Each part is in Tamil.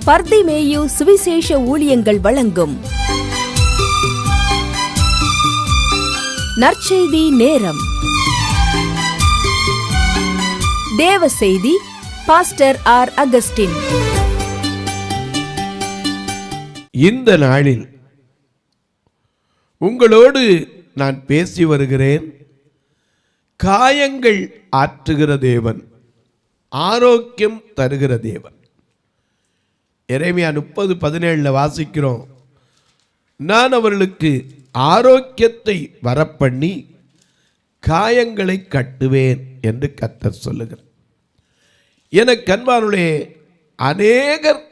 பர்திமேயு சுவிசேஷ ஊழியங்கள் வழங்கும் நற்செய்தி நேரம். தேவ செய்தி பாஸ்டர் ஆர். அகஸ்டின். இந்த நாளில் உங்களோடு நான் பேசி வருகிறேன். காயங்கள் ஆற்றுகிற தேவன், ஆரோக்கியம் தருகிற தேவன். எரேமியா 30:17 வாசிக்கிறோம். நான் அவர்களுக்கு ஆரோக்கியத்தை வரப்பண்ணி காயங்களை கட்டுவேன் என்று கர்த்தர் சொல்லுகிறார். எனக்கு அன்பானவர்களே, அநேகர்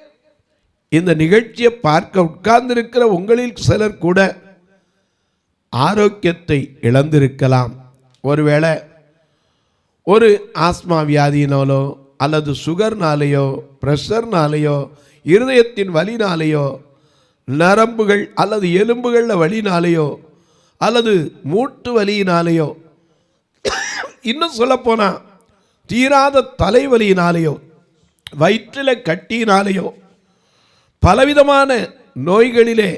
இந்த நிகழ்ச்சியை பார்க்க உட்கார்ந்திருக்கிற உங்களில் சிலர் கூட ஆரோக்கியத்தை இழந்திருக்கலாம். ஒருவேளை ஒரு ஆஸ்மா வியாதியினாலோ அல்லது சுகர்னாலேயோ பிரஷர்னாலேயோ இருதயத்தின் வலினாலேயோ நரம்புகள் அல்லது எலும்புகளில் வலினாலேயோ அல்லது மூட்டு வலியினாலேயோ இன்னும் சொல்லப்போனால் தீராத தலைவலியினாலேயோ வயிற்றில் கட்டியினாலேயோ பலவிதமான நோய்களிலே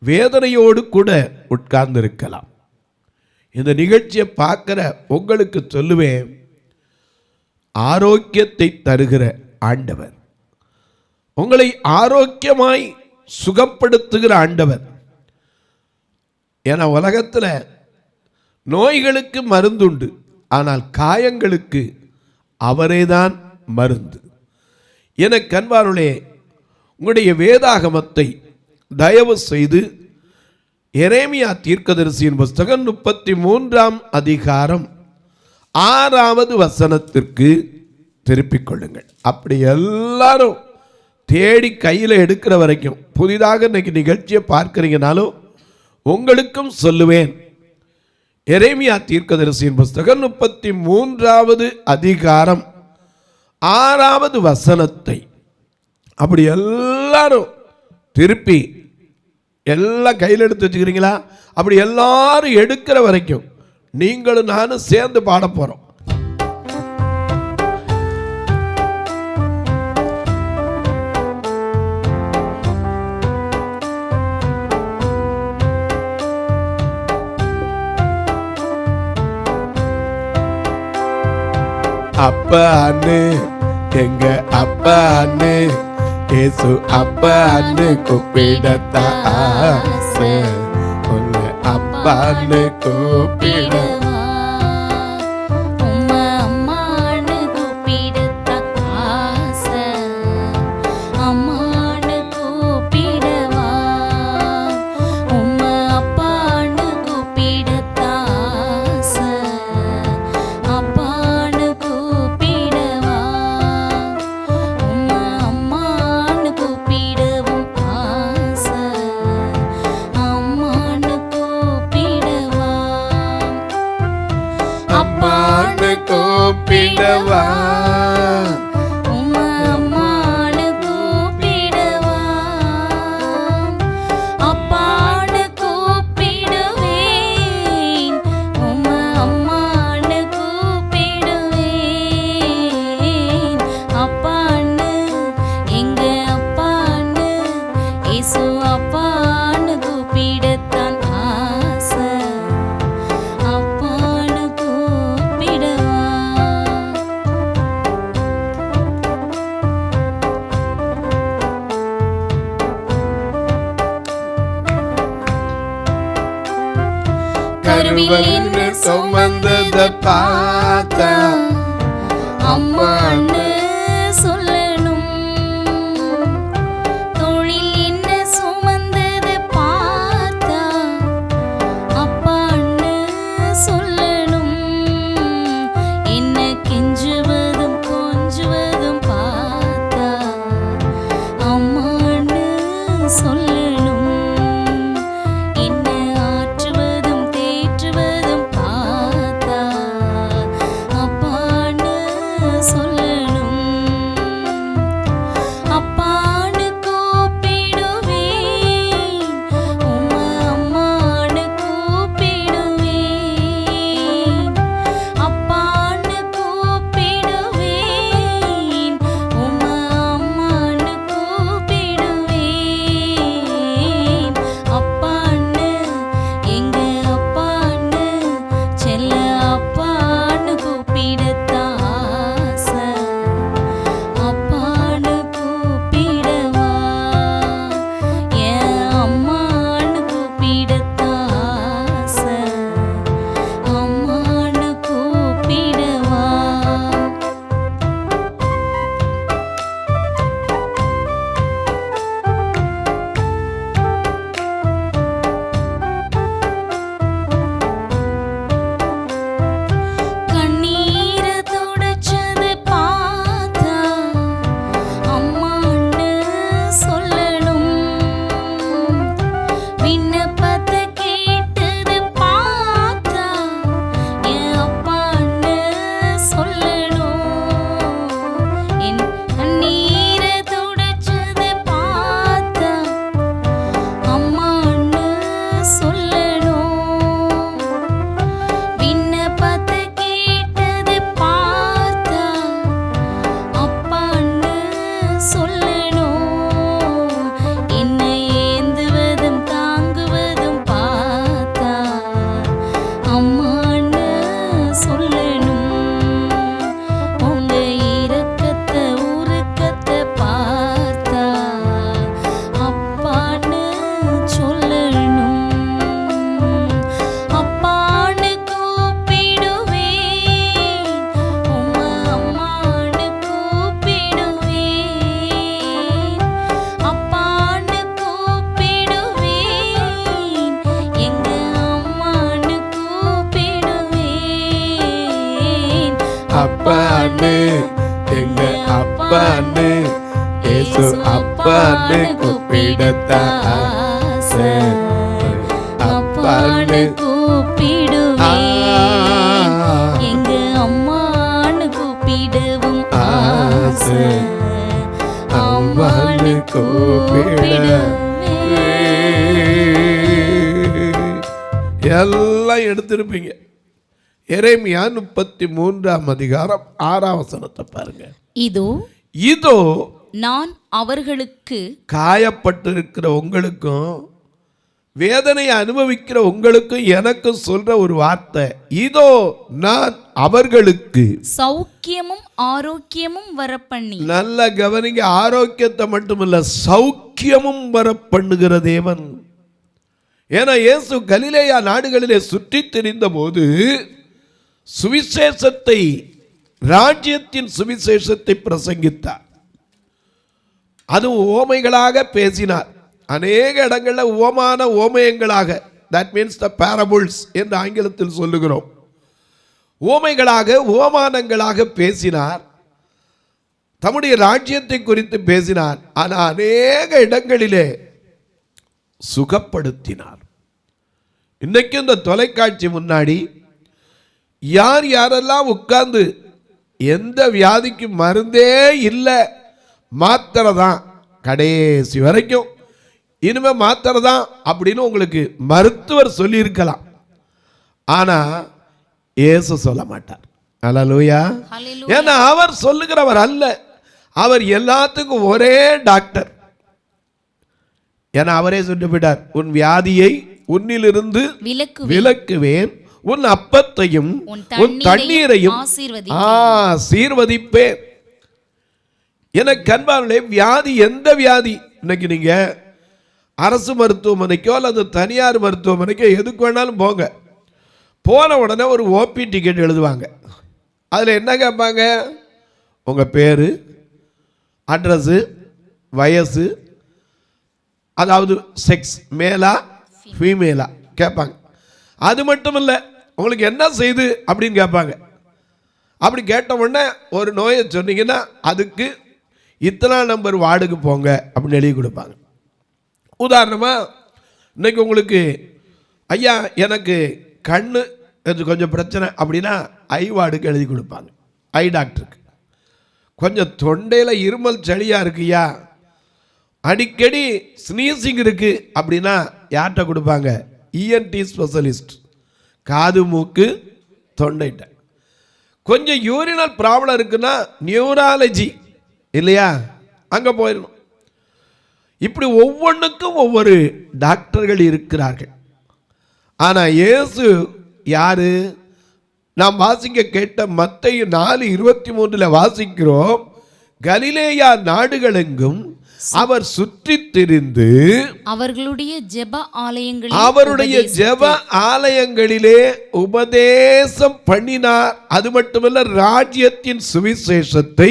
வேதனையோடு கூட உட்கார்ந்திருக்கலாம். இந்த நிகழ்ச்சியை பார்க்கிற உங்களுக்கு சொல்லுவேன், ஆரோக்கியத்தை தருகிற ஆண்டவர், உங்களை ஆரோக்கியமாய் சுகப்படுத்துகிற ஆண்டவர். ஏன்னா உலகத்தில் நோய்களுக்கு மருந்துண்டு, ஆனால் காயங்களுக்கு அவரேதான் மருந்து. என கண்பாருளே, உங்களுடைய வேதாகமத்தை தயவு செய்து எரேமியா தீர்க்கதரிசியின் புஸ்தகம் 33ஆம் அதிகாரம் 6வது வசனத்திற்கு திருப்பிக் கொள்ளுங்கள். அப்படி எல்லாரும் தேடி கையில் எடுக்கிற வரைக்கும், புதிதாக இன்னைக்கு நிகழ்ச்சியை பார்க்கிறீங்கனாலும் உங்களுக்கும் சொல்லுவேன். எரேமியா தீர்க்கதரிசியின் புஸ்தகம் 33வது அதிகாரம் 6வது வசனத்தை அப்படி எல்லாரும் திருப்பி எல்லாம் கையில் எடுத்து வச்சுக்கிறீங்களா? அப்படி எல்லாரும் எடுக்கிற வரைக்கும் நீங்களும் நானும் சேர்ந்து பாட போறோம். அப்பான்னு எங்க அப்பான்னு ஏசு அப்பான்னு கூப்பிடத்தா ஆசை, உன்னை அப்பான்னு கூப்பிட கூப்பிடவா, அம்மானு கூப்பிடவா, அப்பானு கூப்பிடுவேன், அம்மானு கூப்பிடுவேன், அப்பான்னு எங்க அப்பான்னு இயேசு அப்பான்னு கூப்பிடத்தான் ஆசை, அப்பான்னு கூப்பிடவா. கருவலின்னு சுமந்தத பார்த்தா அம்மான்னு சொல்லணும், தொழில் என்ன சுமந்தது பார்த்தா அப்பான்னு சொல்லணும், என்ன கெஞ்சுவதும் கொஞ்சுவதும் பார்த்தா அம்மான்னு சொல்லணும், என்ன ஆற்றுவதும் தேற்றுவதும் பார்த்தா அப்பான்னு ஏசு அப்பான்னு கூப்பிடத்தான் ஆசை. அப்பான்னு கூப்பிடுவேன், எங்க அம்மான்னு கூப்பிடவும் ஆசை. அம்மான்னு கூப்பிடுவேன். எல்லாம் எடுத்திருப்பீங்க. எரேமியா 33ஆம் அதிகாரம் 6ஆம் வசனத்தை பாருங்க. இதோ நான் அவர்களுக்கு காயப்பட்டிருக்கிற உங்களுக்கும் வேதனையை அனுபவிக்கிற உங்களுக்கும் எனக்கு சொல்ற ஒரு வார்த்தை, இதோ நான் அவர்களுக்கு சௌக்கியமும் ஆரோக்கியமும் வரப்பண்ணி. நல்ல கவனிங்க, ஆரோக்கியத்தை மட்டுமல்ல சௌக்கியமும் வர பண்ணுகிற தேவன். ஏன்னா இயேசு கலிலேயா நாடுகளிலே சுற்றி திரிந்த போது சுவிசேஷத்தை, ராஜ்யத்தின் சுவிசேஷத்தை பிரசங்கித்தார். அதுவும் ஓமைகளாக பேசினார். அநேக இடங்களில் ஓமான ஓமயங்களாக, தட் மீன்ஸ் த பேரபிள்ஸ் என்று ஆங்கிலத்தில் சொல்லுகிறோம், ஓமைகளாக ஓமானங்களாக பேசினார். தம்முடைய ராஜ்யத்தை குறித்து பேசினார். ஆனால் அநேக இடங்களிலே சுகப்படுத்தினார். இன்னைக்கு இந்த தொலைக்காட்சி முன்னாடி யார் யாரெல்லாம் உட்கார்ந்து எந்த வியாதிக்கு மருந்தே இல்லை, மாத்திரை தான் கடைசி வரைக்கும், இனிமே மாத்திரை தான் அப்படின்னு உங்களுக்கு மருத்துவர் சொல்லியிருக்கலாம். ஆனால் இயேசு சொல்ல மாட்டார். அல்லேலூயா. ஏன்னா அவர் சொல்லுகிறவர் அல்ல, அவர் எல்லாத்துக்கும் ஒரே டாக்டர். ஏன்னா அவரே சொல்லி போயிட்டார், உன் வியாதியை உன்னிலிருந்து விலக்குவேன், உன் அப்பத்தையும் உன் தண்ணீரையும் ஆசீர்வதிப்பேன். எனக்கு அன்பானவர்களே, வியாதி எந்த வியாதி, இன்னைக்கு நீங்க அரசு மருத்துவமனைக்கோ அல்லது தனியார் மருத்துவமனைக்கோ எதுக்கு வேணாலும் போங்க. போன உடனே ஒரு ஓபி டிக்கெட் எழுதுவாங்க. அதில் என்ன கேட்பாங்க? உங்கள் பேர், அட்ரஸு, வயசு, அதாவது செக்ஸ், மேலா ஃபீமேலா கேட்பாங்க. அது மட்டும் இல்லை, உங்களுக்கு என்ன செய்து அப்படின்னு கேட்பாங்க. அப்படி கேட்ட உடனே ஒரு நோயை சொன்னீங்கன்னா அதுக்கு இத்தனை நம்பர் வார்டுக்கு போங்க அப்படின்னு எழுதி கொடுப்பாங்க. உதாரணமாக இன்னைக்கு உங்களுக்கு ஐயா எனக்கு கண்ணு கொஞ்சம் பிரச்சனை அப்படின்னா ஐ வார்டுக்கு எழுதி கொடுப்பாங்க, ஐ டாக்டருக்கு. கொஞ்சம் தொண்டையில் இருமல் சளியாக இருக்குயா, அடிக்கடி ஸ்னீசிங் இருக்கு அப்படின்னா யார்கிட்ட கொடுப்பாங்க? இஎன்டி ஸ்பெஷலிஸ்ட், காது மூக்கு தொண்டைட்ட. கொஞ்சம் யூரினல் ப்ராப்ளம் இருக்குன்னா நியூராலஜி இல்லையா, அங்கே போயிடணும். இப்படி ஒவ்வொன்றுக்கும் ஒவ்வொரு டாக்டர்கள் இருக்கிறார்கள். ஆனால் இயேசு யாரு? நாம் வாசிக்க கேட்ட மத்தேயு 4:23 வாசிக்கிறோம், கலிலேயா நாடுகளெங்கும் அவர் சுற்றி திரிந்து அவருடைய ஜெப ஆலயங்களிலே உபதேசம் பண்ணினார். அது மட்டுமல்ல, ராஜ்யத்தின் சுவிசேஷத்தை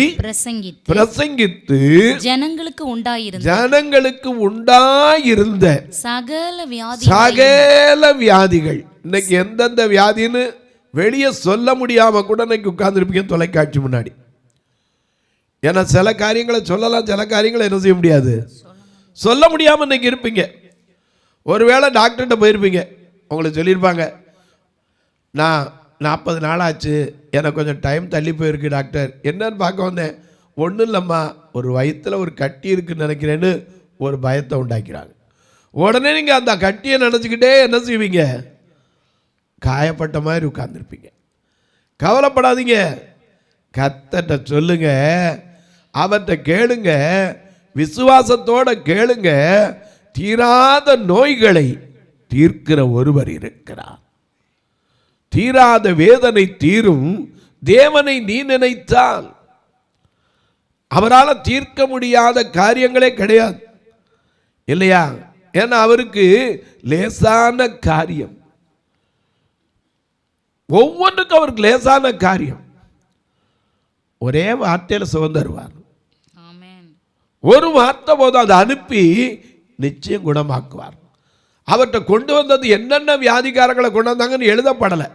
பிரசங்கித்து ஜனங்களுக்கு உண்டாயிருந்த சகல வியாதிகள், இன்னைக்கு எந்தெந்த வியாதின்னு வெளியே சொல்ல முடியாம கூட இன்னைக்கு உட்கார்ந்துருப்பீங்க தொலைக்காட்சி முன்னாடி. ஏன்னா சில காரியங்களை சொல்லலாம், சில காரியங்களை என்ன செய்ய முடியாது, சொல்ல முடியாமல் இன்னைக்கு இருப்பீங்க. ஒருவேளை டாக்டர்கிட்ட போயிருப்பீங்க, உங்களுக்கு சொல்லியிருப்பாங்க, நான் 40 நாளாச்சு, எனக்கு கொஞ்சம் டைம் தள்ளி போயிருக்கு டாக்டர், என்னன்னு பார்க்க வந்தேன். ஒன்றும் இல்லைம்மா, ஒரு வயிற்றில் ஒரு கட்டி இருக்குன்னு நினைக்கிறேன்னு ஒரு பயத்தை உண்டாக்கிறாங்க. உடனே நீங்கள் அந்த கட்டியை நினச்சிக்கிட்டே என்ன செய்வீங்க? காயப்பட்ட மாதிரி உட்கார்ந்துருப்பீங்க. கவலைப்படாதீங்க, கர்த்தர்ட்ட சொல்லுங்க, அவர்கிட்ட கேளுங்க, விசுவாசத்தோட கேளுங்க. தீராத நோய்களை தீர்க்கிற ஒருவர் இருக்கிறார். தீராத வேதனை தீரும் தேவனை நீ நினைத்தால் அவரால் தீர்க்க முடியாத காரியங்களே கிடையாது இல்லையா? ஏன்னா அவருக்கு லேசான காரியம், ஒவ்வொன்றுக்கும் அவருக்கு லேசான காரியம். ஒரே வார்த்தையில் சுகம் தருவார். ஒரு வார்த்தை போதும், அதை அனுப்பி நிச்சயம் குணமாக்குவார். அவர்கிட்ட கொண்டு வந்தது என்னென்ன வியாதிக்காரங்களை கொண்டு வந்தாங்கன்னு எழுதப்படலை.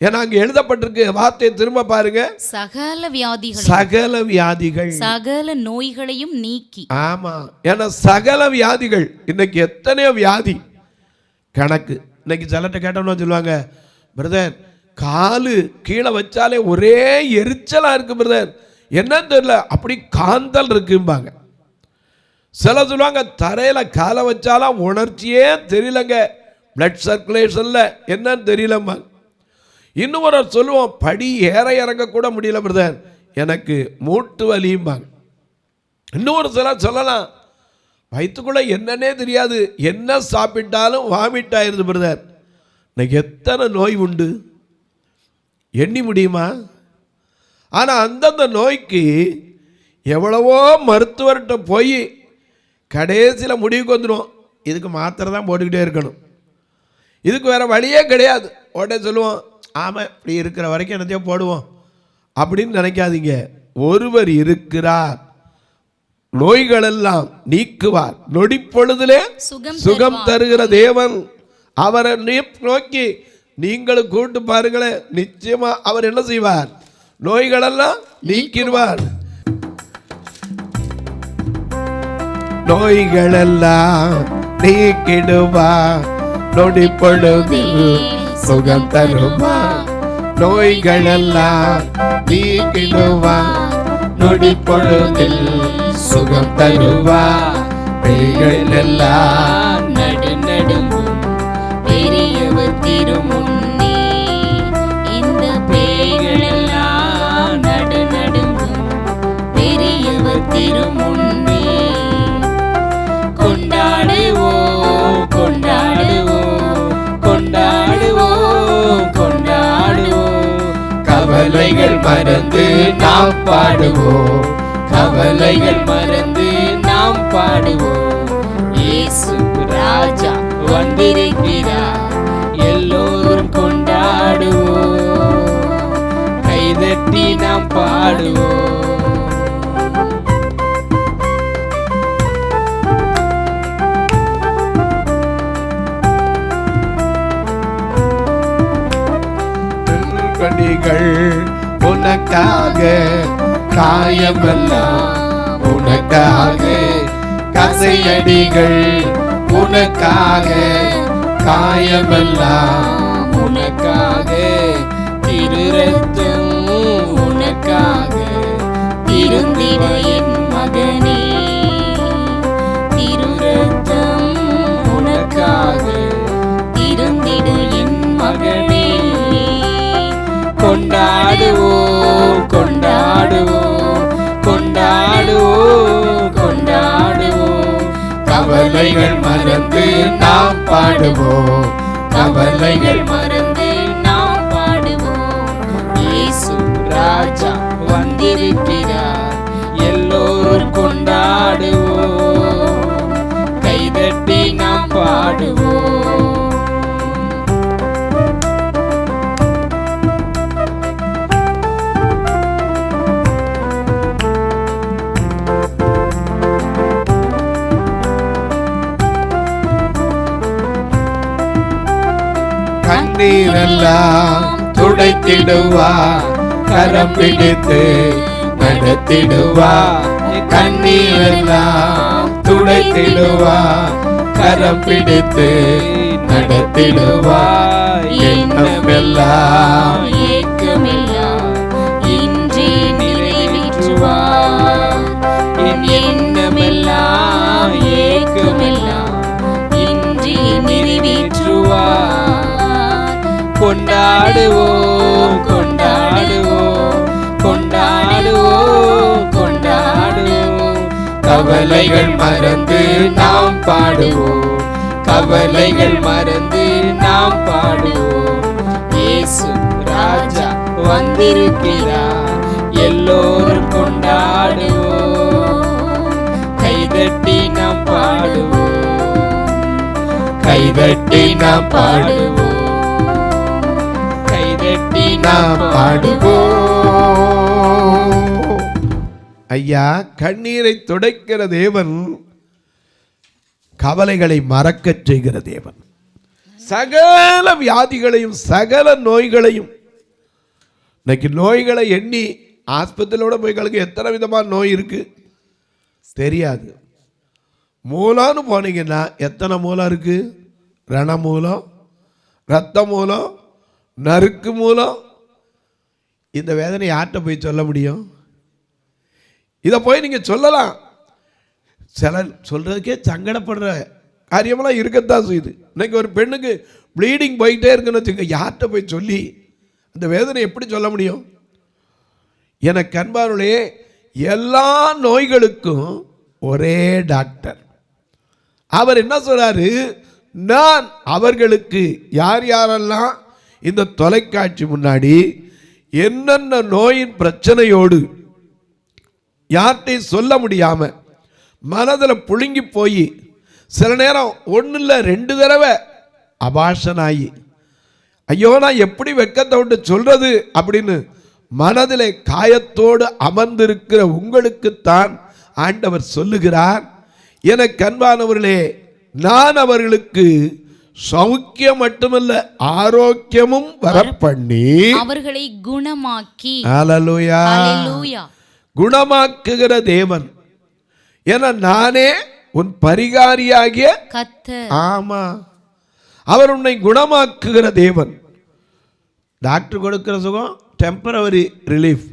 ஏன்னா அங்க எழுதப்பட்டிருக்கு, வார்த்தையை திரும்ப பாருங்க, சகல வியாதிகள் சகல வியாதிகள், சகல நோய்களையும் நீக்கி. ஆமா, ஏன்னா சகல வியாதிகள். இன்னைக்கு எத்தனையோ வியாதி கணக்கு. இன்னைக்கு சிலட்ட கேட்டோம்னா சொல்லுவாங்க, பிரதர் காலு கீழே வச்சாலே ஒரே எரிச்சலா இருக்கு பிரதர், என்னன்னு தெரியல, அப்படி காந்தல் இருக்கும்பாங்க. சில சொல்லுவாங்க தரையில காலை வச்சாலும் உணர்ச்சியே தெரியலங்க, பிளட் சர்க்குலேஷன்ல என்னன்னு தெரியலம்பாங்க. இன்னும் ஒரு சொல்லுவோம், படி ஏற இறங்க கூட முடியல பிரதர், எனக்கு மூட்டு வலியும்பாங்க. இன்னொரு சிலர் சொல்லலாம், வயிற்றுக்குள்ள என்னன்னே தெரியாது, என்ன சாப்பிட்டாலும் வாமிட் ஆயிருது பிரதர். இன்னைக்கு எத்தனை நோய் உண்டு, எண்ணி முடியுமா? ஆனால் அந்தந்த நோய்க்கு எவ்வளவோ மருத்துவர்கிட்ட போய் கடைசியில் முடிவுக்கு வந்துடும், இதுக்கு மாத்திரை தான் போட்டுக்கிட்டே இருக்கணும், இதுக்கு வேறு வழியே கிடையாது. உடனே சொல்லுவோம், ஆமாம் இப்படி இருக்கிற வரைக்கும் என்னத்தையோ போடுவோம் அப்படின்னு நினைக்காதீங்க. ஒருவர் இருக்கிறார், நோய்களெல்லாம் நீக்குவார், நொடிப்பொழுதிலே சுகம் தருகிற தேவன். அவரை நோக்கி நீங்களும் கூட்டு பாருங்களேன், நிச்சயமா அவர் என்ன செய்வார், நோய்களெல்லாம் நீக்கிடுவார். நோய்களெல்லாம் நீக்கிடுவார், நொடி பொழுதில் சுகம் தருவார். நோய்களெல்லாம் நீக்கிடுவார், நொடி பொழுதில் சுகம் தருவார். பேய்கள் எல்லாம் நடுநடுங்கும் பெரியவர் திருமுன்னே, இந்த பேய்கள் எல்லாம் நடுநடுங்கும் பெரியவர் திருமுன்னே. கொண்டாடுவோம் கொண்டாடுவோம் கொண்டாடுவோம் கொண்டாடுவோம், கவலைகள் மறந்து நாம் பாடுவோம், கவலைகள் மறந்து நாம் பாடுவோம். இயேசு ராஜா வந்திருக்கிறார், எல்லோரும் கொண்டாடுவோம், கைதட்டி நாம் பாடுவோம். கனிகள் உனக்காக, காயமெல்லாம் உனக்காக, கசையடிகள் உனக்காக, காயமெல்லாம் உனக்காக, திருரத்தம் உனக்காக, திருந்திட என் மகனே, திருரத்தம் உனக்காக, திருந்திட என் மகனே. கொண்டாடுவோம் கொண்டாடுவோம் கொண்டாடுவோம் கொண்டாடுவோம், கவலைகள் மறந்து நாம் பாடுவோம், கவலைகள் மறந்து நாம் பாடுவோம். இயேசு ராஜா வந்திருக்கிறார், எல்லோரும் கொண்டாடுவோம், கைதட்டி நாம் பாடுவோம். கண்ணீரெல்லாம் துடைத்திடுவார், கரம் பிடித்து நடத்திடுவார். கண்ணீரெல்லாம் துடைத்திடுவார், கரம் பிடித்து நடத்திடுவார். எண்ணமெல்லாம் ஏக்கமெல்லாம் இன்றே நிறைவேற்றுவார், என் எண்ணமெல்லாம் ஏக்கமெல்லாம் இன்றே நிறைவேற்றுவார். கொண்டாடுவோம் கொண்டாடுவோம் கொண்டாடுவோம் கொண்டாடுவோம், கவலைகள் மறந்து நாம் பாடுவோம், கவலைகள் மறந்து நாம் பாடுவோம். இயேசு ராஜா வந்திருக்கிறார், எல்லோரும் கொண்டாடுவோம், கைதட்டி நாம் பாடுவோம், கைதட்டி நாம் பாடுவோம், கைதட்டி நாம் பாடுவோம். ஐயா, கண்ணீரை துடைக்கிற தேவன், கவலைகளை மறக்கச் செய்கிற தேவன், சகல வியாதிகளையும் சகல நோய்களையும் இன்னைக்கு நோய்களை எண்ணி ஆஸ்பத்திரியோட போய் கலக்கு எத்தனை விதமான நோய் இருக்கு தெரியாது. மூலம்னு போனீங்கன்னா எத்தனை மூலம் இருக்கு? ரண மூலம், ரத்த மூலம், நறுக்கு மூலம். இந்த வேதனை யார்கிட்ட போய் சொல்ல முடியும்? இதை போய் நீங்கள் சொல்லலாம். சிலர் சொல்கிறதுக்கே சங்கடப்படுற காரியமெல்லாம் இருக்கத்தான் செய்யுது. இன்னைக்கு ஒரு பெண்ணுக்கு ப்ளீடிங் போயிட்டே இருக்குன்னு வச்சுக்க, யார்கிட்ட போய் சொல்லி அந்த வேதனை எப்படி சொல்ல முடியும்? எனக்கு அன்பானவர்களே, எல்லா நோய்களுக்கும் ஒரே டாக்டர். அவர் என்ன சொல்றாரு? நான் அவர்களுக்கு யார் யாரெல்லாம் இந்த தொலைக்காட்சி முன்னாடி என்னென்ன நோயின் பிரச்சனையோடு யார்கிட்டையும் சொல்ல முடியாம மனதில் புழுங்கி போய் சில நேரம் ஒன்று இல்லை 2 தடவை அபாஷனாகி, ஐயோ நான் எப்படி வெட்கத்தை விட்டு சொல்றது அப்படின்னு மனதிலே காயத்தோடு அமர்ந்திருக்கிற உங்களுக்குத்தான் ஆண்டவர் சொல்லுகிறார், எனக்கு அன்பானவர்களே, நான் அவர்களுக்கு சௌக்கியம் மட்டுமல்ல ஆரோக்கியமும் வரப்பண்ணி அவர்களை குணமாக்கி. ஹல்லேலூயா. குணமாக்குகிற தேவன். ஏன்னா நானே உன் பரிகாரியாகிய கர்த்தர். ஆமா, அவர் உன்னை குணமாக்குகிற தேவன். டாக்டர் கொடுக்கிற சுகம் டெம்பரவரி ரிலீஃப்.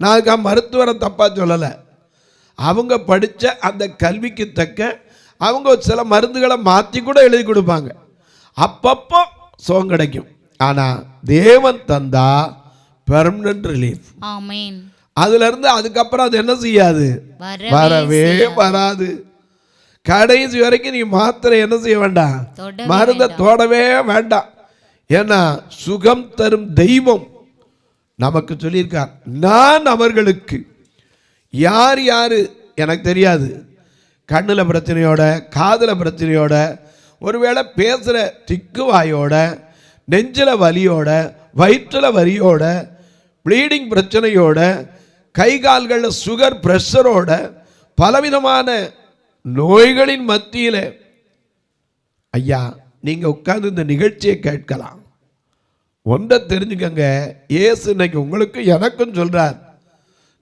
நான் அதுக்காக மருத்துவரை தப்பா சொல்லலை. அவங்க படித்த அந்த கல்விக்கு தக்க அவங்க சில மருந்துகளை மாற்றி கூட எழுதி கொடுப்பாங்க. அப்பப்போ சுகம் கிடைக்கும். ஆனால் தேவன் தந்தா பெர்மனன்ட் ரிலீஃப். ஆமென். அதுல இருந்து அதுக்கப்புறம் அது என்ன செய்யாது? வரவே வராது. கடைசி வரைக்கும் நீ மாத்திரை என்ன செய்ய வேண்டாம்? மருந்தை தொடவே வேண்டாம். ஏன்னா சுகம் தரும் தெய்வம் நமக்கு சொல்லியிருக்கார், நான் அவர்களுக்கு யார் யாரு எனக்கு தெரியாது, கண்ணில் பிரச்சனையோட, காதில் பிரச்சனையோட, ஒருவேளை பேசுகிற திக்குவாயோட, நெஞ்சில் வலியோட, வயிற்றில் வலியோட, ப்ளீடிங் பிரச்சனையோட, கை கால்களில் சுகர் பிரஷரோட, பலவிதமான நோய்களின் மத்தியில் ஐயா நீங்கள் உட்கார்ந்து இந்த நிகழ்ச்சியை கேட்கலாம். ஒன்றை தெரிஞ்சுக்கங்க, இயேசு இன்னைக்கு உங்களுக்கு எனக்கும் சொல்றார்,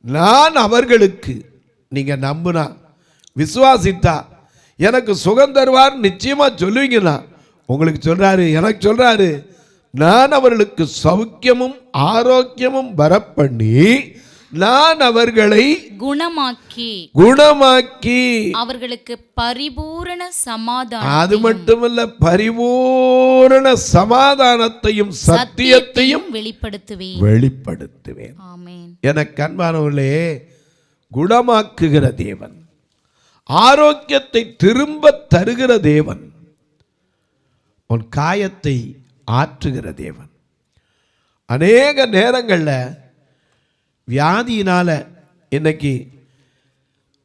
நான் அவர்களுக்கு, நீங்க நம்புனா விசுவாசித்தா எனக்கு சுகம் தருவார் நிச்சயமா சொல்லுவீங்கன்னா, உங்களுக்கு சொல்றாரு, எனக்கு சொல்றாரு, நான் அவர்களுக்கு சௌக்கியமும் ஆரோக்கியமும் வரப்பண்ணி நான் அவர்களை குணமாக்கி அவர்களுக்கு பரிபூரண சமாதானம், அது மட்டுமல்ல பரிபூரண சமாதானத்தையும் சத்தியத்தையும் வெளிப்படுத்துவேன். ஆமென். எனக்கு அன்பானவர்களே, குணமாக்குகிற தேவன், ஆரோக்கியத்தை திரும்ப தருகிற தேவன், உன் காயத்தை ஆற்றுகிற தேவன். அநேக நேரங்களில் வியாதியினால இன்னைக்கு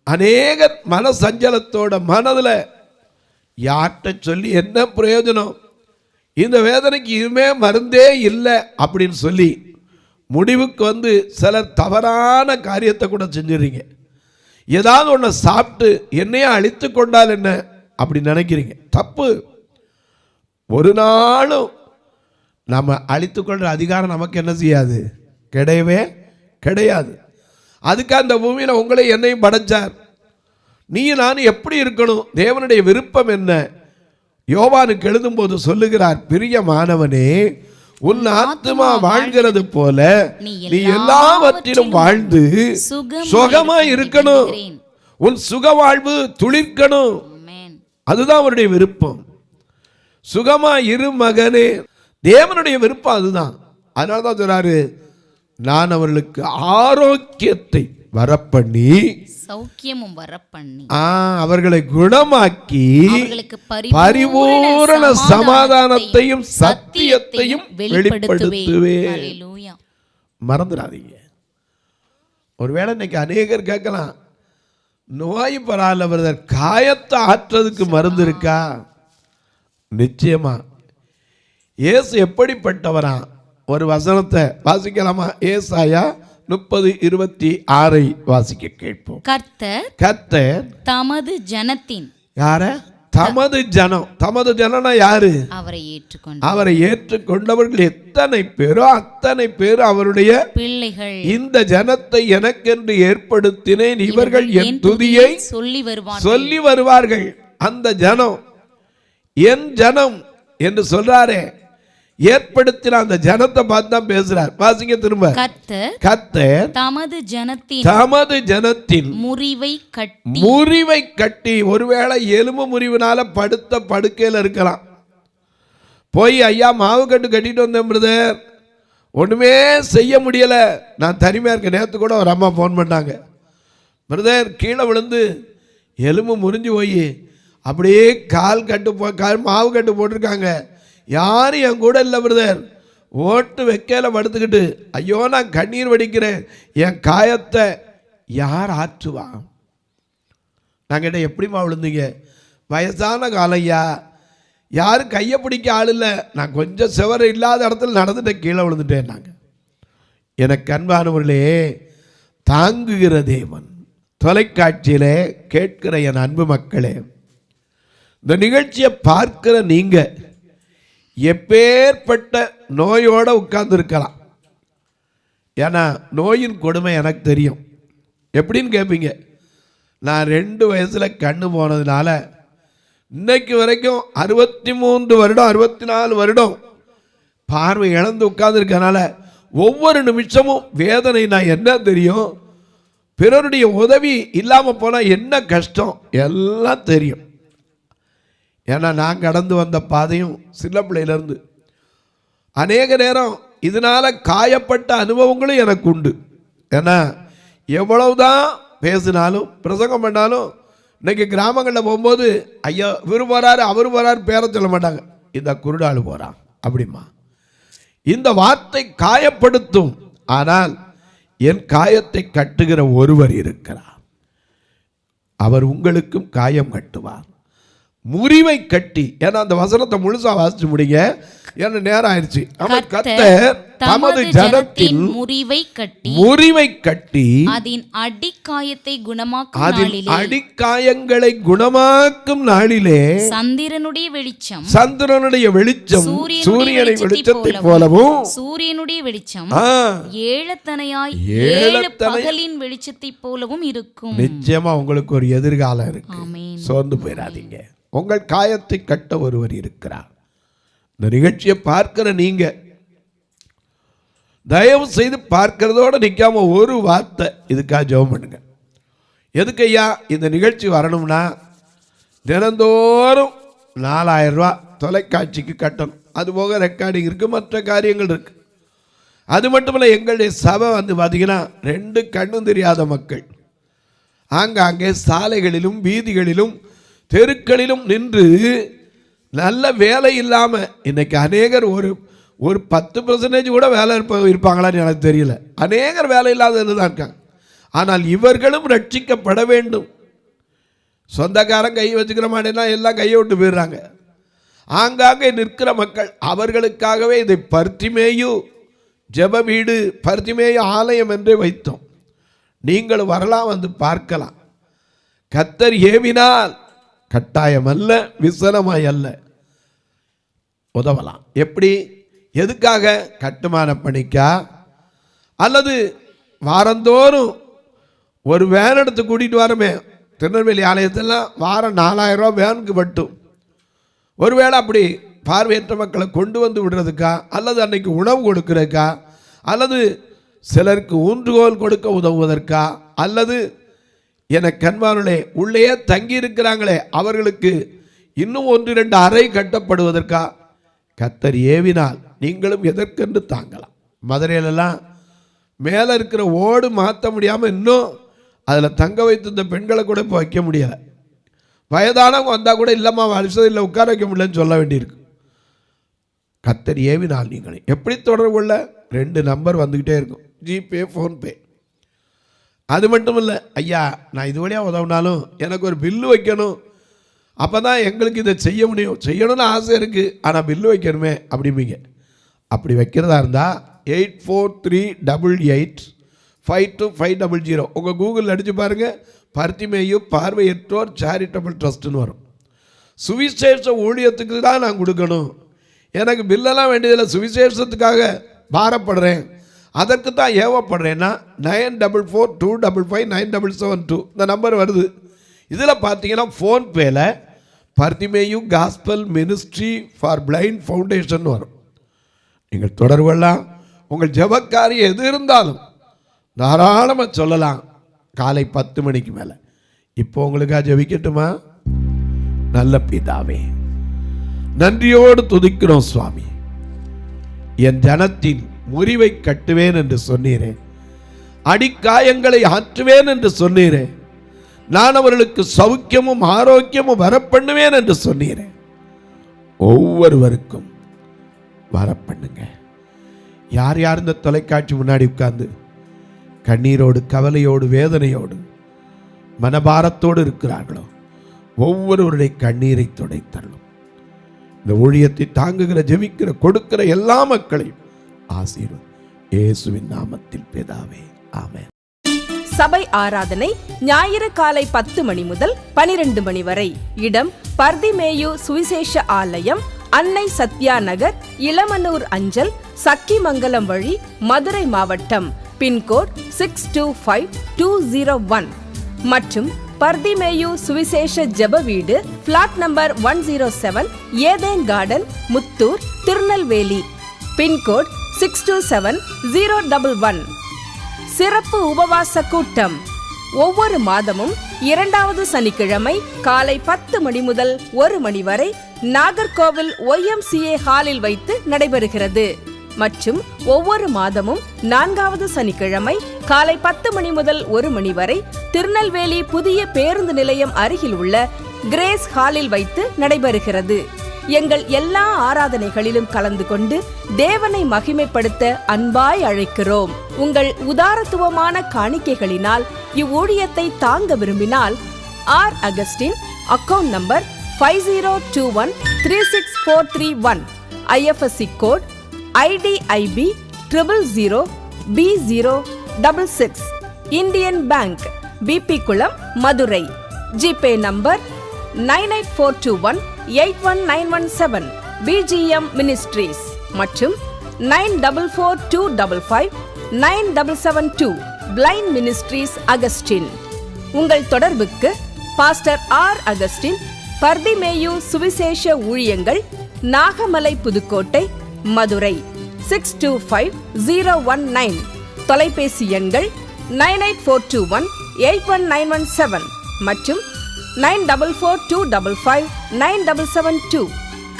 அநேக மன சஞ்சலத்தோட மனதில் யார்கிட்ட சொல்லி என்ன பிரயோஜனம், இந்த வேதனைக்கு இனிமே மருந்தே இல்லை அப்படின்னு சொல்லி முடிவுக்கு வந்து சிலர் தவறான காரியத்தை கூட செஞ்சுறீங்க. ஏதாவது ஒன்று சாப்பிட்டு என்னையே அழித்து கொண்டால் என்ன அப்படி நினைக்கிறீங்க. தப்பு. ஒரு நாளும் நம்ம அழித்து கொள்கிற அதிகாரம் நமக்கு என்ன செய்யாது? கிடையவே கிடையாது. அதுக்கு அந்த பூமியில் உங்களை என்னையும் படைச்சார். நீ நான் எப்படி இருக்கணும், தேவனுடைய விருப்பம் என்ன? யோவானுக்கு எழுதும்போது சொல்லுகிறார், பிரியமானவனே, உன் ஆத்துமா வாழ்கிறது போல நீ எல்லாவற்றிலும் வாழ்ந்து சுகமா இருக்கணும். உன் சுக வாழ்வு துளிர்க்கணும். அதுதான் அவருடைய விருப்பம். சுகமா இரு மகனே, தேவனுடைய விருப்பம் அதுதான். அதனாலதான் சொல்றாரு, நான் அவர்களுக்கு ஆரோக்கியத்தை வரப்பண்ணி சௌக்கியமும் வரப்பண்ணி அவர்களை குணமாக்கி பரிபூரண சமாதானத்தையும் சத்தியத்தையும் வெளிப்படுத்துவேன். மறந்துடாதீங்க. ஒருவேளை இன்னைக்கு அநேகர் கேட்கலாம், நோய் பரவாயில்ல பிரதர், காயத்தை ஆற்றுறதுக்கு மருந்து இருக்கா? நிச்சயமா. இயேசு எப்படிப்பட்டவரா? ஒரு வசனத்தை வாசிக்கலாமா? ஏசாயா 30:26 வாசிக்க கேட்போம். கர்த்தர் தமது ஜனத்தின், யார? தமது ஜனம். தமது ஜனம்னா யாரு? அவரை ஏற்றுக்கொண்டு அவரை ஏற்றுக்கொண்டவர்கள் எத்தனை பேரோ அத்தனை பேர் அவருடைய பிள்ளைகள். இந்த ஜனத்தை எனக்கென்று ஏற்படுத்தினேன், இவர்கள் என் துதியை சொல்லி வருவார்கள். அந்த ஜனம் என் ஜனம் என்று சொல்றாரே, ஏற்படுத்தின அந்த ஜனத்தை பார்த்து தான் பேசுறார். வாசிங்க திரும்ப. கர்த்தர் தமது ஜனத்தின் முறிவை கட்டி, ஒருவேளை எலும்பு முறிவினால படுத்த படுக்கையில் இருக்கலாம். போய் ஐயா மாவு கட்டிட்டு வந்தேன் பிரதர், ஒண்ணுமே செய்ய முடியல, நான் தனிமையா இருக்கேன். நேற்று கூட ஒரு அம்மா ஃபோன் பண்ணாங்க, பிரதர் கீழே விழுந்து எலும்பு முறிஞ்சு போய் அப்படியே மாவு கட்டு போட்டிருக்காங்க, யாரும் என் கூட இல்லை பிரதர், ஓட்டு வைக்கல படுத்துக்கிட்டு ஐயோ நான் கண்ணீர் வடிக்கிறேன், என் காயத்தை யார் ஆற்றுவா? நான் கேட்டேன் எப்படிமா விழுந்தீங்க? வயசான காலையா, யாரும் கையை பிடிக்க ஆள் இல்லை, நான் கொஞ்சம் செவர இல்லாத இடத்துல நடந்துட்டேன், கீழே விழுந்துட்டேன். நாங்கள் எனக்கு அன்பானவர்களே, தாங்குகிற தேவன். தொலைக்காட்சியிலே கேட்கிற என் அன்பு மக்களே, இந்த நிகழ்ச்சியை பார்க்கிற நீங்க எப்பேற்பட்ட நோயோட உட்கார்ந்து இருக்கலாம். ஏன்னா நோயின் கொடுமை எனக்கு தெரியும். எப்படின்னு கேட்பீங்க, நான் 2 வயசுல கண்ணு போனதுனால இன்னைக்கு வரைக்கும் 63 வருடம் 64 வருடம் பார்வை இழந்து உட்கார்ந்து இருக்கனால ஒவ்வொரு நிமிஷமும் வேதனை. நான் என்ன தெரியும், பிறருடைய உதவி இல்லாமல் போனால் என்ன கஷ்டம் எல்லாம் தெரியும். ஏன்னா நான் கடந்து வந்த பாதையும் சின்ன பிள்ளையிலேருந்து அநேக நேரம் இதனால் காயப்பட்ட அனுபவங்களும் எனக்கு உண்டு. ஏன்னா எவ்வளவுதான் பேசினாலும் பிரசங்கம் பண்ணாலும் இன்னைக்கு கிராமங்களில் போகும்போது ஐயா இவர் போகிறாரு அவர் போகிறாரு பேரை சொல்ல மாட்டாங்க, இந்த குருடாளு போகிறான் அப்படிமா. இந்த வார்த்தை காயப்படுத்தும். ஆனால் என் காயத்தை கட்டுகிற ஒருவர் இருக்கிறார், அவர் உங்களுக்கும் காயம் கட்டுவார். முறிவை கட்டி. ஏன்னா அந்த வசனத்தை முழுசா வாசிச்சு முடிங்க, ஏன்னா நேரம் ஆயிடுச்சு. கர்த்தர் தமது ஜனத்தின் முறிவை கட்டி அதன் அடிக்காயங்களை குணமாக்கும் நாளிலே சந்திரனுடைய வெளிச்சம் சூரியனை வெளிச்சத்தை போலவும் சூரியனுடைய வெளிச்சம் ஏழத்தனையாய் பகலின் வெளிச்சத்தை போலவும் இருக்கும். நிச்சயமா உங்களுக்கு ஒரு எதிர்காலம் இருக்கு, சோர்ந்து போயிடாதீங்க. உங்கள் காயத்தை கட்ட ஒருவர் இருக்கிறார். இந்த நிகழ்ச்சியை பார்க்கிற நீங்க தயவு செய்து பார்க்கிறதோட நிற்காம ஒரு வார்த்தை இதுக்காக ஜெபம் பண்ணுங்க. எதுக்கு ஐயா இந்த நிகழ்ச்சி வரணும்னா, தினந்தோறும் 4000 ரூபா தொலைக்காட்சிக்கு கட்டணும். அதுபோக ரெக்கார்டிங் இருக்கு, மற்ற காரியங்கள் இருக்கு. அது மட்டுமல்ல, எங்களுடைய சபை பார்த்தீங்கன்னா 2 கண்ணும் தெரியாத மக்கள் ஆங்காங்கே சாலைகளிலும் வீதிகளிலும் தெருக்களிலும் நின்று நல்ல வேலை இல்லாமல் இன்னைக்கு அநேகர் ஒரு 10% கூட வேலை இருப்பாங்களான்னு எனக்கு தெரியல. அநேகர் வேலை இல்லாத தான் இருக்காங்க. ஆனால் இவர்களும் ரட்சிக்கப்பட வேண்டும். சொந்தக்காரன் கை வச்சுக்கிற மாட்டேன்னா எல்லாம் கையை விட்டு போயிடுறாங்க. ஆங்காங்கே நிற்கிற மக்கள், அவர்களுக்காகவே இதை பர்த்திமேயு ஜெப வீடு, பர்த்திமேயு ஆலயம் என்றே வைத்தோம். நீங்களும் வரலாம், வந்து பார்க்கலாம். கர்த்தர் ஏவினால் கட்டாயம் அல்ல, விசனமாய் அல்ல, உதவலாம். எப்படி? எதுக்காக? கட்டுமான பணிக்கா, அல்லது வாரந்தோறும் ஒரு வேன் எடுத்து கூட்டிகிட்டு வரமே. திருநெல்வேலி ஆலயத்தெல்லாம் வாரம் 4000 ரூபா வேனுக்கு மட்டும். ஒருவேளை அப்படி பார்வையற்ற மக்களை கொண்டு வந்து விடுறதுக்கா, அல்லது அன்னைக்கு உணவு கொடுக்கறதுக்கா, அல்லது சிலருக்கு ஊன்றுகோல் கொடுக்க உதவுவதற்கா, அல்லது என கண்மானுளே உள்ளே தங்கி இருக்கிறாங்களே அவர்களுக்கு இன்னும் 1-2 அறை கட்டப்படுவதற்கா கர்த்தர் ஏவினால் நீங்களும் எதற்கென்று தாங்கலாம். மதுரையிலெல்லாம் மேலே இருக்கிற ஓடு மாற்ற முடியாமல் இன்னும் அதில் தங்க வைத்திருந்த பெண்களை கூட இப்போ வைக்க முடியலை. வயதானவங்க வந்தால் கூட இல்லைம்மா வசதி இல்லை உட்கார வைக்க முடியலன்னு சொல்ல வேண்டியிருக்கு. கர்த்தர் ஏவினால் நீங்களே எப்படி தொடர்பு கொள்ள? 2 நம்பர் வந்துக்கிட்டே இருக்கும், ஜிபே ஃபோன்பே. அது மட்டும் இல்லை, ஐயா நான் இது வழியாக உதவினாலும் எனக்கு ஒரு பில்லு வைக்கணும், அப்போ தான் எங்களுக்கு இதை செய்ய முடியும், செய்யணும்னு ஆசை இருக்குது, ஆனால் பில்லு வைக்கணுமே அப்படிம்பீங்க. அப்படி வைக்கிறதா இருந்தால் 8438852500 உங்கள் கூகுளில் அடித்து பாருங்கள். பர்த்திமேயு பார்வையற்றோர் சேரிட்டபிள் ட்ரஸ்ட்டுன்னு வரும். சுவிசேஷ ஊழியத்துக்கு தான் நான் கொடுக்கணும், எனக்கு பில்லெல்லாம் வேண்டியதில்லை, சுவிசேஷத்துக்காக பாரப்படுறேன், அதற்கு தான் ஏவப்படுறேன்னா 9442559772 இந்த நம்பர் வருது. இதில் பார்த்தீங்கன்னா ஃபோன்பேல Bartimaeus gospel ministry for blind foundation வரும். நீங்கள் தொடர்பு கொள்ளலாம். உங்கள் ஜெபக்காரியம் எது இருந்தாலும் தாராளமாக சொல்லலாம். காலை 10 மணிக்கு மேலே. இப்போ உங்களுக்காக ஜெபிக்கட்டுமா? நல்ல பிதாவே, நன்றியோடு துதிக்கிறோம் சுவாமி. என் ஜனத்தின் முறிவை கட்டுவேன் என்று சொன்னீரே, அடிக்காயங்களை ஆற்றுவேன் என்று சொன்னீரே, நான் அவர்களுக்கு சௌக்கியமும் ஆரோக்கியமும் வரப்பண்ணுவேன் என்று சொன்னீரே. ஒவ்வொருவருக்கும் வரப்பண்ணுங்க. யார் யார் இந்த தொலைக்காட்சி முன்னாடி உட்கார்ந்து கண்ணீரோடு, கவலையோடு, வேதனையோடு, மனபாரத்தோடு இருக்கிறார்களோ ஒவ்வொருவருடைய கண்ணீரை துடைத்தள்ளும். இந்த ஊழியத்தை தாங்குகிற, ஜெபிக்கிற, கொடுக்கிற எல்லா மக்களையும் ஆசீர்வதி. இயேசுவின் நாமத்தில் பிதாவே, ஆமென். சபை ஆராதனை ஞாயிறு காலை 10 மணி முதல் 12 மணி வரை. இடம் பர்திமேயு சுவிசேஷ ஆலயம், அன்னை சத்யா நகர், இளமனூர் அஞ்சல், சக்கிமங்கலம் வழி, மதுரை மாவட்டம். பின்கோட் 625201 மற்றும் பர்திமேயு சுவிசேஷ ஜெப வீடு, flat number 107, Eden garden, Muthur, Tirunelveli. Pincode 627011. சிறப்பு உபவாச கூட்டம் ஒவ்வொரு மாதமும் 2வது சனிக்கிழமை காலை 10 மணி முதல் 1 மணி வரை நாகர்கோவில் YMCA ஹாலில் வைத்து நடைபெறுகிறது. மற்றும் ஒவ்வொரு மாதமும் 4வது சனிக்கிழமை காலை 10 மணி முதல் 1 மணி வரை திருநெல்வேலி புதிய பேருந்து நிலையம் அருகில் உள்ள கிரேஸ் ஹாலில் வைத்து நடைபெறுகிறது. எங்கள் எல்லா ஆராதனைகளிலும் கலந்து கொண்டு தேவனை மகிமைப்படுத்த அன்பாய் அழைக்கிறோம். உங்கள் உதாரத்துவமான காணிக்கைகளினால் இவ்வூழியத்தை தாங்க விரும்பினால் R Augustine, account number 5021364331, IFSC code IDIB 000B066, Indian bank, BP குளம், Madurai. GPay number 9842181917, BGM ministries மற்றும் 9442559772, பிளைண்ட் மினிஸ்ட்ரீஸ் அகஸ்டின். உங்கள் தொடர்புக்கு பாஸ்டர் ஆர் அகஸ்டின், பர்திமேயு சுவிசேஷ ஊழியங்கள், நாகமலை, புதுக்கோட்டை, மதுரை 625019. தொலைபேசி எண்கள் 9842181917 மற்றும் 9442559772.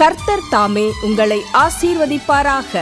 கர்த்தர் தாமே உங்களை ஆசீர்வதிப்பாராக.